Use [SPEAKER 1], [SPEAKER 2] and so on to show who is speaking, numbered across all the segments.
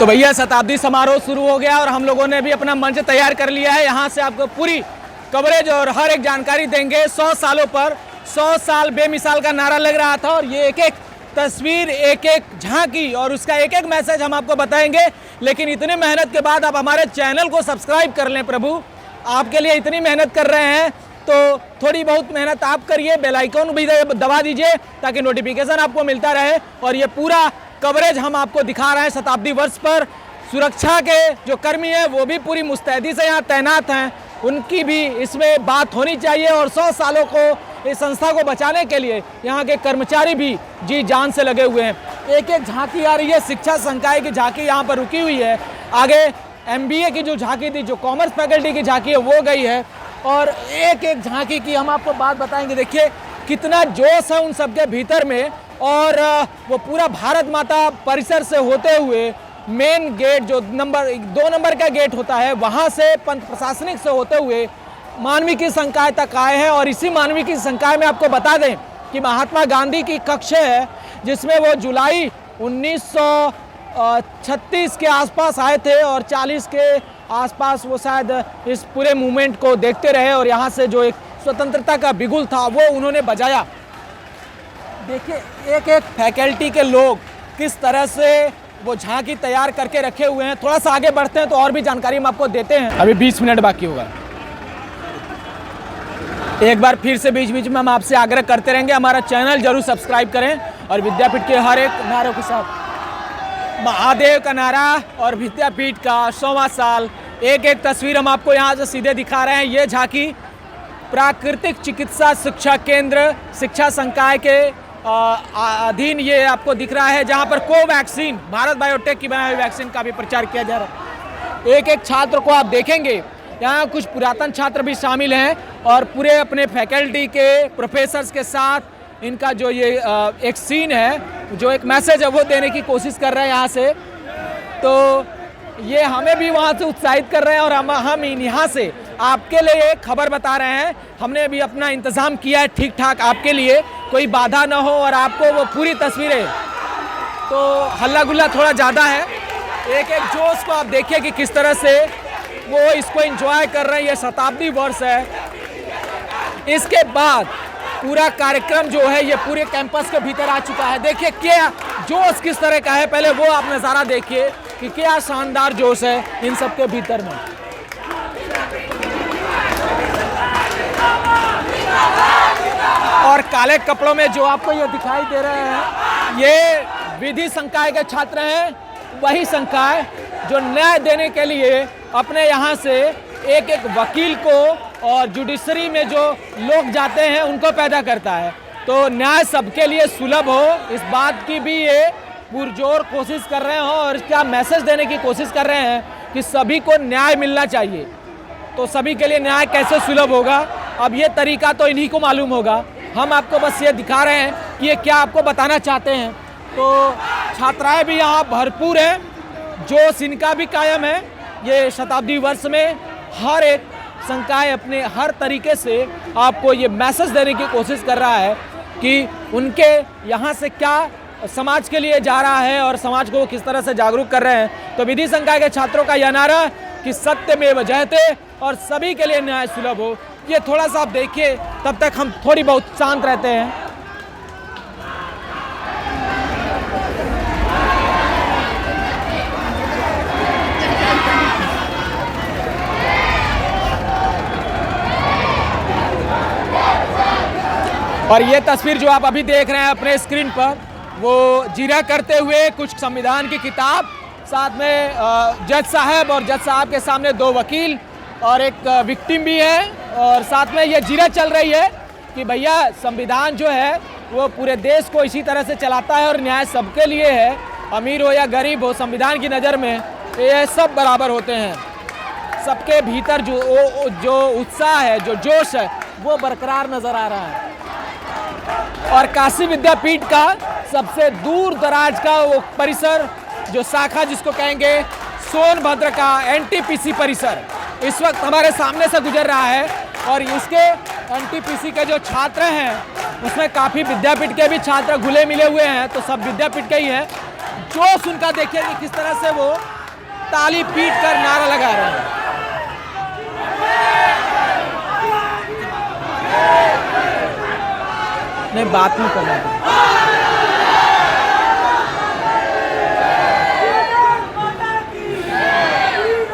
[SPEAKER 1] तो भैया शताब्दी समारोह शुरू हो गया और हम लोगों ने भी अपना मंच तैयार कर लिया है। यहाँ से आपको पूरी कवरेज और हर एक जानकारी देंगे। 100 सालों पर 100 साल बेमिसाल का नारा लग रहा था और ये एक एक तस्वीर, एक एक झांकी और उसका एक एक मैसेज हम आपको बताएंगे। लेकिन इतनी मेहनत के बाद आप हमारे चैनल को सब्सक्राइब कर लें। प्रभु आपके लिए इतनी मेहनत कर रहे हैं तो थोड़ी बहुत मेहनत आप करिए, बेल आइकन भी दबा दीजिए ताकि नोटिफिकेशन आपको मिलता रहे। और ये पूरा कवरेज हम आपको दिखा रहे हैं शताब्दी वर्ष पर। सुरक्षा के जो कर्मी हैं वो भी पूरी मुस्तैदी से यहाँ तैनात हैं, उनकी भी इसमें बात होनी चाहिए। और 100 सालों को इस संस्था को बचाने के लिए यहाँ के कर्मचारी भी जी जान से लगे हुए हैं। एक एक झांकी आ रही है, शिक्षा संकाय की झांकी यहाँ पर रुकी हुई है। आगे MBA की जो झांकी थी, जो कॉमर्स फैकल्टी की झांकी है वो गई है। और एक एक झांकी की हम आपको बात बताएंगे। देखिए कितना जोश है उन सबके भीतर में। और वो पूरा भारत माता परिसर से होते हुए मेन गेट जो 2 नंबर का गेट होता है वहाँ से पंत प्रशासनिक से होते हुए मानविकी संकाय तक आए हैं। और इसी मानविकी संकाय में आपको बता दें कि महात्मा गांधी की कक्ष है जिसमें वो जुलाई 1936 के आसपास आए थे और 40 के आसपास वो शायद इस पूरे मूवमेंट को देखते रहे और यहाँ से जो एक स्वतंत्रता का बिगुल था वो उन्होंने बजाया। देखिए एक एक फैकल्टी के लोग किस तरह से वो झांकी तैयार करके रखे हुए हैं। थोड़ा सा आगे बढ़ते हैं तो और भी जानकारी हम आपको देते हैं। अभी 20 मिनट बाकी होगा। एक बार फिर से बीच बीच में हम आपसे आग्रह करते रहेंगे, हमारा चैनल जरूर सब्सक्राइब करें और विद्यापीठ के हर एक नारों के साथ महादेव का नारा और विद्यापीठ का 100वां साल, एक एक तस्वीर हम आपको यहाँ से सीधे दिखा रहे हैं। ये झांकी प्राकृतिक चिकित्सा शिक्षा केंद्र शिक्षा संकाय के अधीन ये आपको दिख रहा है, जहाँ पर कोवैक्सीन, भारत बायोटेक की बनाई हुई वैक्सीन का भी प्रचार किया जा रहा है। एक एक छात्र को आप देखेंगे, यहाँ कुछ पुरातन छात्र भी शामिल हैं और पूरे अपने फैकल्टी के प्रोफेसर्स के साथ इनका जो ये एक सीन है, जो एक मैसेज है वो देने की कोशिश कर रहे हैं यहाँ से। तो ये हमें भी वहाँ से उत्साहित कर रहे हैं और हम यहाँ से आपके लिए खबर बता रहे हैं। हमने भी अपना इंतज़ाम किया है ठीक ठाक आपके लिए, कोई बाधा ना हो और आपको वो पूरी तस्वीरें। तो हल्ला गुल्ला थोड़ा ज़्यादा है, एक एक जोश को आप देखिए कि किस तरह से वो इसको एंजॉय कर रहे हैं। ये शताब्दी वर्ष है। इसके बाद पूरा कार्यक्रम जो है ये पूरे कैंपस के भीतर आ चुका है। देखिए क्या जोश किस तरह का है, पहले वो आप नज़ारा देखिए कि क्या शानदार जोश है इन सब के भीतर में। और काले कपड़ों में जो आपको ये दिखाई दे रहे हैं ये विधि संकाय के छात्र हैं, वही संकाय जो न्याय देने के लिए अपने यहाँ से एक एक वकील को और जुडिशरी में जो लोग जाते हैं उनको पैदा करता है। तो न्याय सबके लिए सुलभ हो, इस बात की भी ये पुरजोर कोशिश कर रहे हैं और इसका मैसेज देने की कोशिश कर रहे हैं कि सभी को न्याय मिलना चाहिए। तो सभी के लिए न्याय कैसे सुलभ होगा, अब ये तरीका तो इन्हीं को मालूम होगा। हम आपको बस ये दिखा रहे हैं कि ये क्या आपको बताना चाहते हैं। तो छात्राएं भी यहाँ भरपूर हैं, जोश इनका भी कायम है। ये शताब्दी वर्ष में हर एक संकाय अपने हर तरीके से आपको ये मैसेज देने की कोशिश कर रहा है कि उनके यहाँ से क्या समाज के लिए जा रहा है और समाज को किस तरह से जागरूक कर रहे हैं। तो विधि संकाय के छात्रों का यह नारा कि सत्यमेव जयते और सभी के लिए न्याय सुलभ हो, ये थोड़ा सा आप देखिए, तब तक हम थोड़ी बहुत शांत रहते हैं। और ये तस्वीर जो आप अभी देख रहे हैं अपने स्क्रीन पर, वो जिरह करते हुए कुछ संविधान की किताब, साथ में जज साहब और जज साहब के सामने 2 वकील और एक विक्टिम भी है। और साथ में ये जिरह चल रही है कि भैया संविधान जो है वो पूरे देश को इसी तरह से चलाता है और न्याय सबके लिए है, अमीर हो या गरीब हो, संविधान की नज़र में ये सब बराबर होते हैं। सबके भीतर जो उत्साह है, जो जोश है वो बरकरार नज़र आ रहा है। और काशी विद्यापीठ का सबसे दूर दराज का वो परिसर, जो शाखा जिसको कहेंगे सोनभद्र का NTPC परिसर, इस वक्त हमारे सामने से गुजर रहा है। और इसके NTPC के जो छात्र हैं उसमें काफ़ी विद्यापीठ के भी छात्र घुले मिले हुए हैं, तो सब विद्यापीठ के ही हैं। जोश उनका देखिए कि किस तरह से वो ताली पीट कर नारा लगा रहे हैं। नहीं, बात नहीं करना।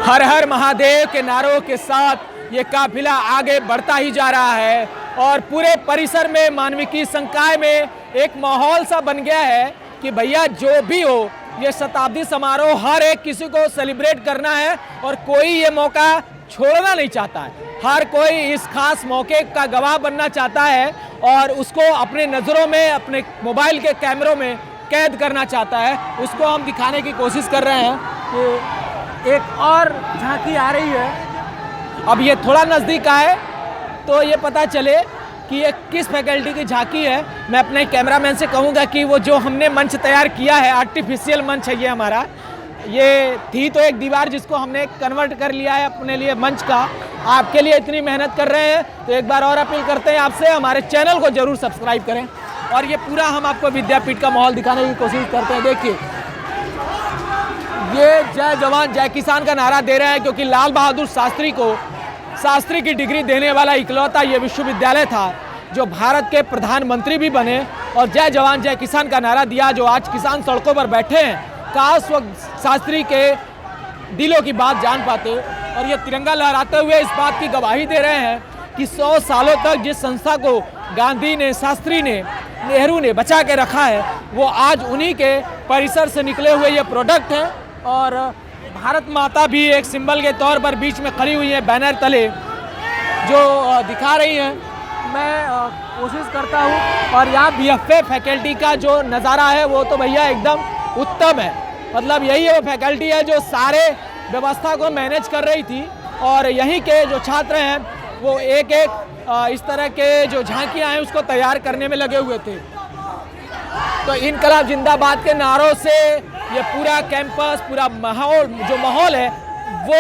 [SPEAKER 1] हर हर महादेव के नारों के साथ ये काफिला आगे बढ़ता ही जा रहा है और पूरे परिसर में मानविकी संकाय में एक माहौल सा बन गया है कि भैया जो भी हो, ये शताब्दी समारोह हर एक किसी को सेलिब्रेट करना है और कोई ये मौका छोड़ना नहीं चाहता है। हर कोई इस खास मौके का गवाह बनना चाहता है और उसको अपने नज़रों में, अपने मोबाइल के कैमरों में कैद करना चाहता है। उसको हम दिखाने की कोशिश कर रहे हैं कि एक और झांकी आ रही है। अब ये थोड़ा नज़दीक आए तो ये पता चले कि ये किस फैकल्टी की झांकी है। मैं अपने कैमरामैन से कहूँगा कि वो जो हमने मंच तैयार किया है, आर्टिफिशियल मंच है ये हमारा, ये थी तो एक दीवार जिसको हमने कन्वर्ट कर लिया है अपने लिए मंच का। आपके लिए इतनी मेहनत कर रहे हैं तो एक बार और अपील करते हैं आपसे, हमारे चैनल को जरूर सब्सक्राइब करें। और ये पूरा हम आपको विद्यापीठ का माहौल दिखाने की कोशिश करते हैं। देखिए, ये जय जवान जय किसान का नारा दे रहे हैं क्योंकि लाल बहादुर शास्त्री को शास्त्री की डिग्री देने वाला इकलौता ये विश्वविद्यालय था जो भारत के प्रधानमंत्री भी बने और जय जवान जय किसान का नारा दिया। जो आज किसान सड़कों पर बैठे हैं, काश वो शास्त्री के दिलों की बात जान पाते। और ये तिरंगा लहराते हुए इस बात की गवाही दे रहे हैं कि 100 सालों तक जिस संस्था को गांधी ने, शास्त्री ने, नेहरू ने बचा के रखा है, वो आज उन्हीं के परिसर से निकले हुए ये प्रोडक्ट हैं। और भारत माता भी एक सिंबल के तौर पर बीच में खड़ी हुई है बैनर तले, जो दिखा रही हैं। मैं कोशिश करता हूँ और यहाँ बीएफए फैकल्टी का जो नज़ारा है वो तो भैया एकदम उत्तम है। मतलब यही है वो फैकल्टी है जो सारे व्यवस्था को मैनेज कर रही थी और यहीं के जो छात्र हैं वो एक एक इस तरह के जो झांकियाँ हैं उसको तैयार करने में लगे हुए थे। तो इनकलाब जिंदाबाद के नारों से ये पूरा कैंपस, पूरा माहौल, जो माहौल है वो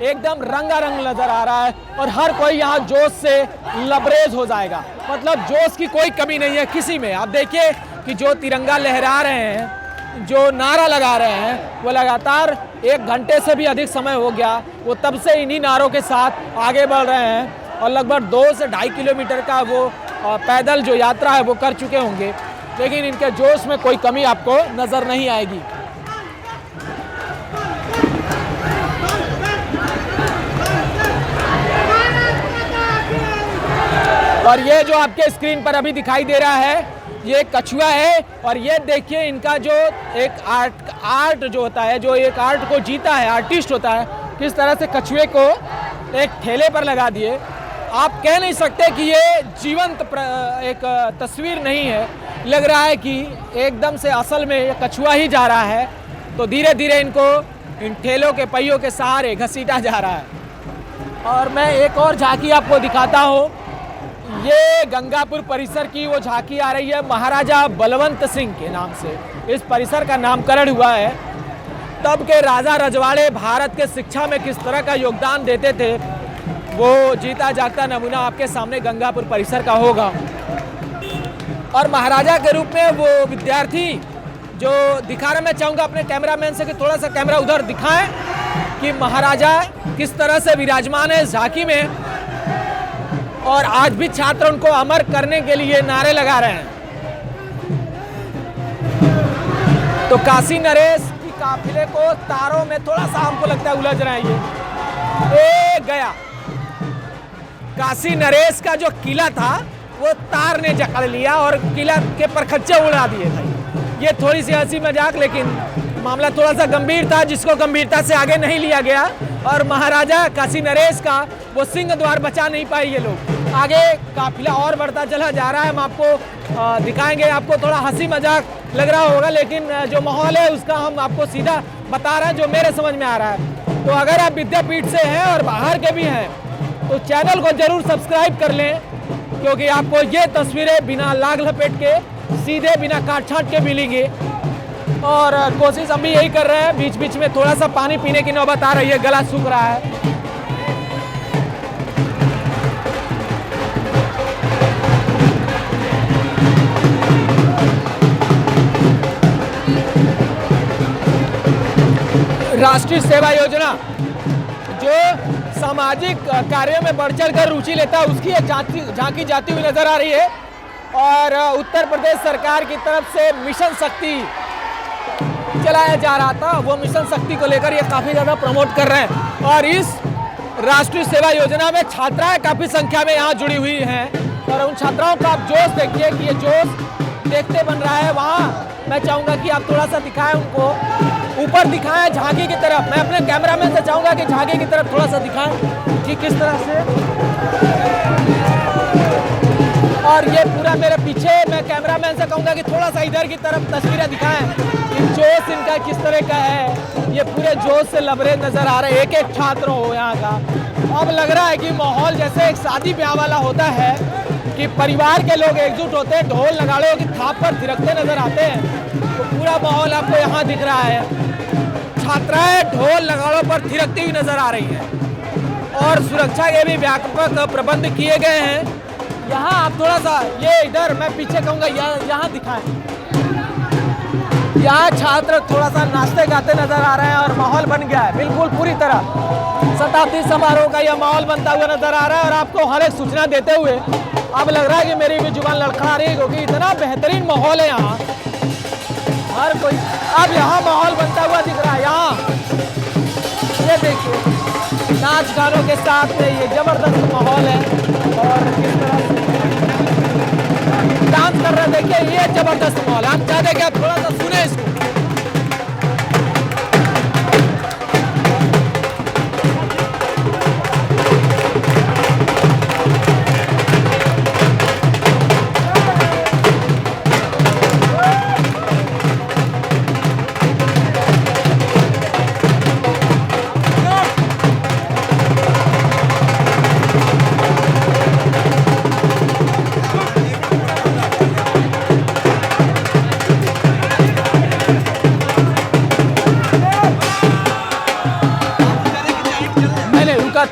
[SPEAKER 1] एकदम रंगारंग नजर आ रहा है और हर कोई यहाँ जोश से लबरेज हो जाएगा। मतलब जोश की कोई कमी नहीं है किसी में। आप देखिए कि जो तिरंगा लहरा रहे हैं, जो नारा लगा रहे हैं, वो लगातार 1 घंटे से भी अधिक समय हो गया, वो तब से इन्हीं नारों के साथ आगे बढ़ रहे हैं और लगभग 2 से 2.5 किलोमीटर का वो पैदल जो यात्रा है वो कर चुके होंगे। लेकिन इनके जोश में कोई कमी आपको नज़र नहीं आएगी। और ये जो आपके स्क्रीन पर अभी दिखाई दे रहा है ये कछुआ है और ये देखिए इनका जो एक आर्ट जो होता है, जो एक आर्ट को जीता है, आर्टिस्ट होता है, किस तरह से कछुए को एक ठेले पर लगा दिए। आप कह नहीं सकते कि ये जीवंत एक तस्वीर नहीं है, लग रहा है कि एकदम से असल में ये कछुआ ही जा रहा है। तो धीरे धीरे इनको इन ठेलों के पहियों के सहारे घसीटा जा रहा है। और मैं एक और झांकी आपको दिखाता हूँ। ये गंगापुर परिसर की वो झांकी आ रही है महाराजा बलवंत सिंह के नाम से। इस परिसर का नामकरण हुआ है। तब के राजा रजवाड़े भारत के शिक्षा में किस तरह का योगदान देते थे, वो जीता जागता नमूना आपके सामने गंगापुर परिसर का होगा। और महाराजा के रूप में वो विद्यार्थी जो दिखा रहा, मैं चाहूँगा अपने कैमरामैन से कि थोड़ा सा कैमरा उधर दिखाएं कि महाराजा किस तरह से विराजमान है इस झांकी में। और आज भी छात्र उनको अमर करने के लिए नारे लगा रहे हैं। तो काशी नरेश की काफिले को तारों में थोड़ा सा हमको लगता है उलझ रहा है। ये गया काशी नरेश का जो किला था वो तार ने जकड़ लिया और किला के परखच्चे उड़ा दिए भाई। ये थोड़ी सी हंसी मजाक, लेकिन मामला थोड़ा सा गंभीर था जिसको गंभीरता से आगे नहीं लिया गया। और महाराजा काशी नरेश का वो सिंह द्वार बचा नहीं पाए ये लोग। आगे काफिला और बढ़ता चला जा रहा है। हम आपको दिखाएंगे। आपको थोड़ा हंसी मजाक लग रहा होगा, लेकिन जो माहौल है उसका हम आपको सीधा बता रहे हैं जो मेरे समझ में आ रहा है। तो अगर आप विद्यापीठ से हैं और बाहर के भी हैं तो चैनल को जरूर सब्सक्राइब कर लें, क्योंकि आपको ये तस्वीरें बिना लाग लपेट के, सीधे बिना काट छाट के मिलेंगी। और कोशिश हम भी यही कर रहे हैं। बीच बीच में थोड़ा सा पानी पीने की नौबत आ रही है, गला सूख रहा है। राष्ट्रीय सेवा योजना जो सामाजिक कार्यों में बढ़ चढ़ कर रुचि लेता है उसकी एक झांकी जाती हुई नजर आ रही है। और उत्तर प्रदेश सरकार की तरफ से मिशन शक्ति चलाया जा रहा था, वो मिशन शक्ति को लेकर ये काफ़ी ज़्यादा प्रमोट कर रहे हैं। और इस राष्ट्रीय सेवा योजना में छात्राएं काफ़ी संख्या में यहाँ जुड़ी हुई हैं और उन छात्राओं का आप जोश देखिए कि ये जोश देखते बन रहा है। वहाँ मैं चाहूँगा कि आप थोड़ा सा दिखाएं, उनको ऊपर दिखाएं झांकी की तरफ। मैं अपने कैमरामैन से चाहूँगा कि झांकी की तरफ थोड़ा सा दिखाएं कि किस तरह से। और ये पूरा मेरे पीछे, मैं कैमरामैन से कहूँगा कि थोड़ा सा इधर की तरफ तस्वीरें दिखाएं कि जोश इनका किस तरह का है। ये पूरे जोश से लबरेज नज़र आ रहे हैं, एक एक छात्र हो यहाँ का। अब लग रहा है कि माहौल जैसे एक शादी ब्याह वाला होता है कि परिवार के लोग एकजुट होते हैं, ढोल नगाड़ों की थाप पर थिरकते नजर आते हैं। तो पूरा माहौल आपको यहाँ दिख रहा है, छात्राएं ढोल नगाड़ों पर थिरकती हुई नजर आ रही हैं और सुरक्षा के भी व्यापक प्रबंध किए गए हैं। यहाँ आप थोड़ा सा ये इधर मैं पीछे कहूँगा यहाँ दिखाएं, यहाँ छात्र थोड़ा सा नाचते गाते नजर आ रहे हैं और माहौल बन गया है बिल्कुल पूरी तरह शताब्दी समारोह का यह माहौल बनता हुआ नजर आ रहा है। और आपको हर एक सूचना देते हुए अब लग रहा है कि मेरी भी जुबान लड़खड़ा रही है क्योंकि इतना बेहतरीन माहौल है यहाँ। हर कोई अब यहाँ माहौल बनता हुआ दिख रहा है। यहाँ ये देखिए नाच गानों के साथ ये जबरदस्त माहौल है और किस तरह डांस कर रहे हैं, देखिए ये जबरदस्त माहौल। हम चाहते हैं कि आप थोड़ा सा सुने इसको।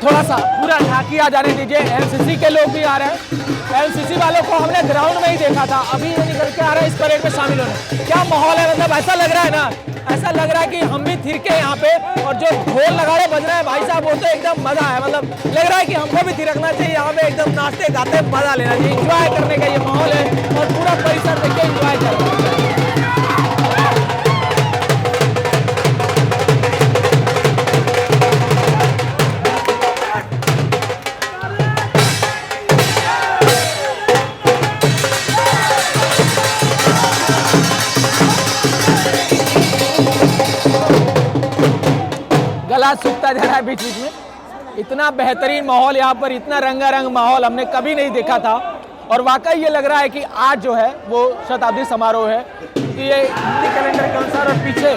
[SPEAKER 1] थोड़ा सा पूरा झांकी आ जाने दीजिए। एनसीसी के लोग भी आ रहे हैं, एनसीसी वालों को हमने ग्राउंड में ही देखा था, अभी ये निकल के आ रहे हैं इस परेड में शामिल होने। क्या माहौल है, मतलब ऐसा लग रहा है ना, ऐसा लग रहा है कि हम भी थिरके यहाँ पे और जो ढोल नगाड़े बज रहे हैं भाई साहब वो तो एकदम मजा है। मतलब लग रहा है कि हमको भी थिरकना चाहिए यहाँ पे, एकदम नाचते गाते मजा लेना चाहिए, इंजॉय करने का ये माहौल है और पूरा परिसर देखिए इंजॉय कर रहे हैं। गला सूखता जा रहा है बीच बीच में। इतना बेहतरीन माहौल यहाँ पर, इतना रंगारंग माहौल हमने कभी नहीं देखा था और वाकई ये लग रहा है कि आज जो है वो शताब्दी समारोह है कि ये हिंदी कैलेंडर के अनुसार। और पीछे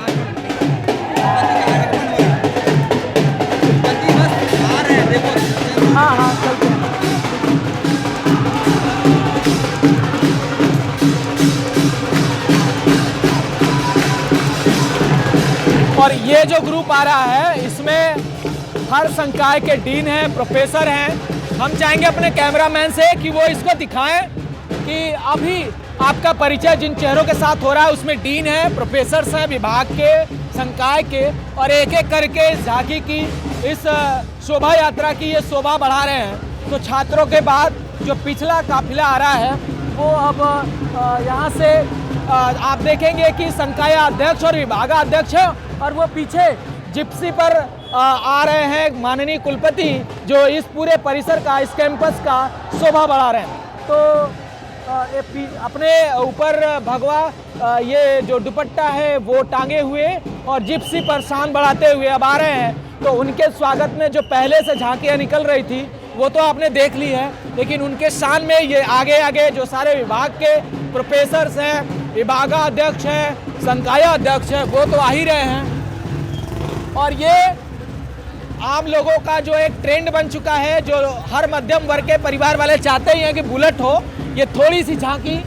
[SPEAKER 1] हाँ हाँ चलते हैं। और ये जो ग्रुप आ रहा है इसमें हर संकाय के डीन हैं, प्रोफेसर हैं। हम चाहेंगे अपने कैमरामैन से कि वो इसको दिखाएं कि अभी आपका परिचय जिन चेहरों के साथ हो रहा है उसमें डीन है, प्रोफेसर्स हैं विभाग के, संकाय के, और एक एक करके इस झांकी की, इस शोभा यात्रा की ये शोभा बढ़ा रहे हैं। तो छात्रों के बाद जो पिछला काफिला आ रहा है वो अब यहाँ से आप देखेंगे कि संकाय अध्यक्ष और विभागाध्यक्ष है और वो पीछे जिप्सी पर आ रहे हैं माननीय कुलपति जो इस पूरे परिसर का, इस कैंपस का शोभा बढ़ा रहे हैं। तो अपने ऊपर भगवा ये जो दुपट्टा है वो टांगे हुए और जिप्सी पर शान बढ़ाते हुए अब आ रहे हैं। तो उनके स्वागत में जो पहले से झांकियाँ निकल रही थी वो तो आपने देख ली है, लेकिन उनके शान में ये आगे आगे जो सारे विभाग के प्रोफेसर्स हैं, विभागाध्यक्ष हैं, संकाय अध्यक्ष हैं, वो तो आ ही रहे हैं। और ये आम लोगों का जो एक ट्रेंड बन चुका है, जो हर मध्यम वर्ग के परिवार वाले चाहते ही हैं कि बुलेट हो। ये थोड़ी सी झांकी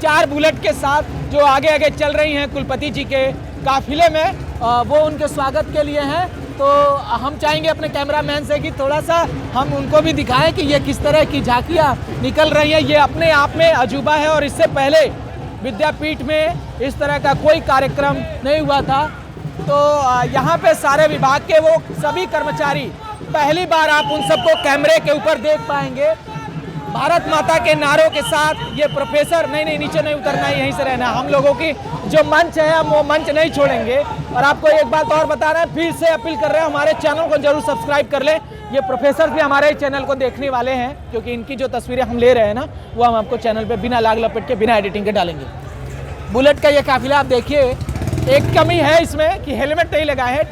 [SPEAKER 1] 4 बुलेट के साथ जो आगे आगे चल रही हैं कुलपति जी के काफिले में, वो उनके स्वागत के लिए हैं। तो हम चाहेंगे अपने कैमरामैन से कि थोड़ा सा हम उनको भी दिखाएं कि ये किस तरह की झांकियाँ निकल रही हैं। ये अपने आप में अजूबा है और इससे पहले विद्यापीठ में इस तरह का कोई कार्यक्रम नहीं हुआ था। तो यहाँ पे सारे विभाग के वो सभी कर्मचारी, पहली बार आप उन सबको कैमरे के ऊपर देख पाएंगे भारत माता के नारों के साथ। ये प्रोफेसर नहीं नीचे नहीं उतरना है, यहीं से रहना। हम लोगों की जो मंच है हम वो मंच नहीं छोड़ेंगे। और आपको एक बात और बता रहे हैं, फिर से अपील कर रहे हैं, हमारे चैनल को जरूर सब्सक्राइब कर लें। ये प्रोफेसर भी हमारे चैनल को देखने वाले हैं, क्योंकि इनकी जो तस्वीरें हम ले रहे हैं ना, वो हम आपको चैनल पे बिना लाग लपेट के, बिना एडिटिंग के डालेंगे। बुलेट का ये काफिला आप देखिए, एक कमी है इसमें कि हेलमेट नहीं लगा है।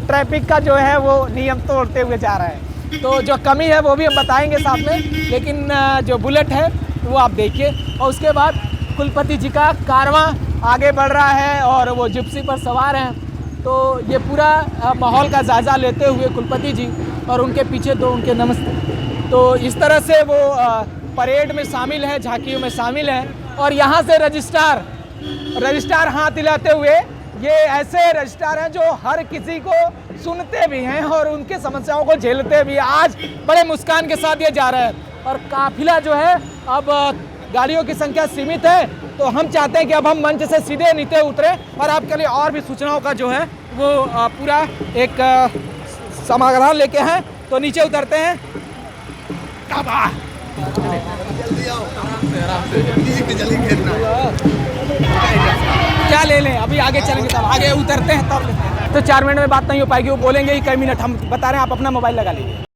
[SPEAKER 1] ट्रैफिक का जो है वो नियम तोड़ते हुए जा रहा है, तो जो कमी है वो भी हम बताएंगे साथ में। लेकिन जो बुलेट है वो आप देखिए। और उसके बाद कुलपति जी का कारवां आगे बढ़ रहा है और वो जिप्सी पर सवार हैं। तो ये पूरा माहौल का जायज़ा लेते हुए कुलपति जी और उनके पीछे दो उनके नमस्ते, तो इस तरह से वो परेड में शामिल है, झांकियों में शामिल हैं। और यहाँ से रजिस्ट्रार हाथ हिलाते हुए, ये ऐसे रजिस्ट्रार हैं जो हर किसी को सुनते भी हैं और उनके समस्याओं को झेलते भी हैं। आज बड़े मुस्कान के साथ ये जा रहे हैं। और काफिला जो है, अब गाड़ियों की संख्या सीमित है, तो हम चाहते हैं कि अब हम मंच से सीधे नीचे उतरें और आपके लिए और भी सूचनाओं का जो है वो पूरा एक समाधान लेके हैं। तो नीचे उतरते हैं। क्या ले लें, अभी आगे चलेंगे, तब आगे उतरते हैं तब। तो 4 मिनट में बात नहीं हो पाएगी, वो बोलेंगे ही कई मिनट। हम बता रहे हैं, आप अपना मोबाइल लगा लीजिए।